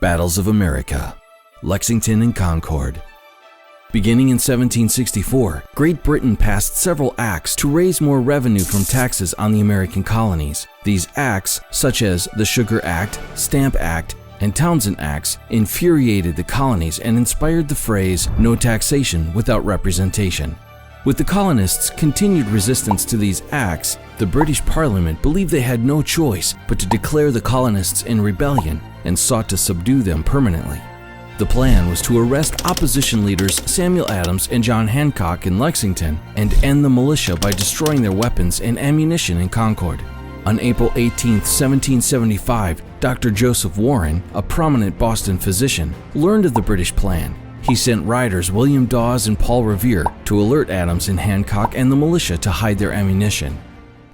Battles of America, Lexington and Concord. Beginning in 1764, Great Britain passed several acts to raise more revenue from taxes on the American colonies. These acts, such as the Sugar Act, Stamp Act, and Townshend Acts, infuriated the colonies and inspired the phrase, "no taxation without representation." With the colonists' continued resistance to these acts, the British Parliament believed they had no choice but to declare the colonists in rebellion and sought to subdue them permanently. The plan was to arrest opposition leaders Samuel Adams and John Hancock in Lexington and end the militia by destroying their weapons and ammunition in Concord. On April 18, 1775, Dr. Joseph Warren, a prominent Boston physician, learned of the British plan. He sent riders William Dawes and Paul Revere to alert Adams and Hancock and the militia to hide their ammunition.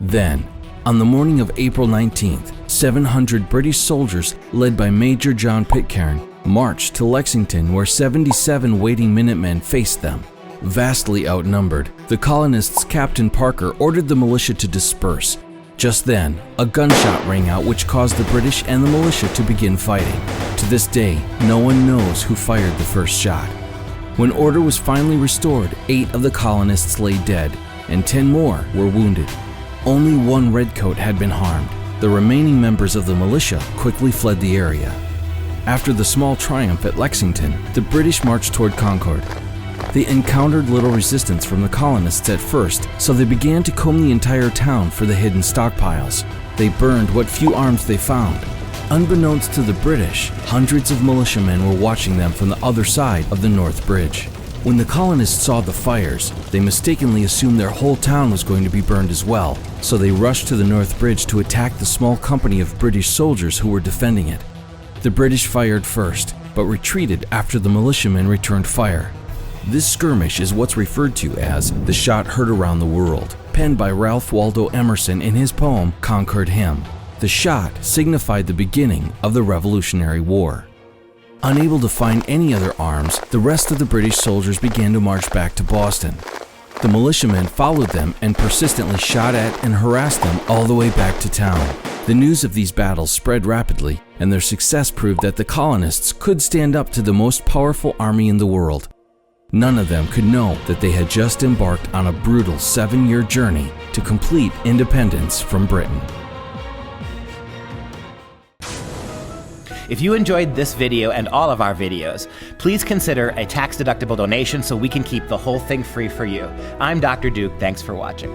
Then, on the morning of April 19th, 700 British soldiers, led by Major John Pitcairn, marched to Lexington where 77 waiting Minutemen faced them. Vastly outnumbered, the colonists' Captain Parker ordered the militia to disperse. Just then, a gunshot rang out which caused the British and the militia to begin fighting. To this day, no one knows who fired the first shot. When order was finally restored, 8 of the colonists lay dead, and 10 more were wounded. Only one redcoat had been harmed. The remaining members of the militia quickly fled the area. After the small triumph at Lexington, the British marched toward Concord. They encountered little resistance from the colonists at first, so they began to comb the entire town for the hidden stockpiles. They burned what few arms they found. Unbeknownst to the British, hundreds of militiamen were watching them from the other side of the North Bridge. When the colonists saw the fires, they mistakenly assumed their whole town was going to be burned as well, so they rushed to the North Bridge to attack the small company of British soldiers who were defending it. The British fired first, but retreated after the militiamen returned fire. This skirmish is what's referred to as the shot heard around the world, penned by Ralph Waldo Emerson in his poem Concord Hymn. The shot signified the beginning of the Revolutionary War. Unable to find any other arms, the rest of the British soldiers began to march back to Boston. The militiamen followed them and persistently shot at and harassed them all the way back to town. The news of these battles spread rapidly, and their success proved that the colonists could stand up to the most powerful army in the world. None of them could know that they had just embarked on a brutal 7-year journey to complete independence from Britain. If you enjoyed this video and all of our videos, please consider a tax-deductible donation so we can keep the whole thing free for you. I'm Dr. Duke. Thanks for watching.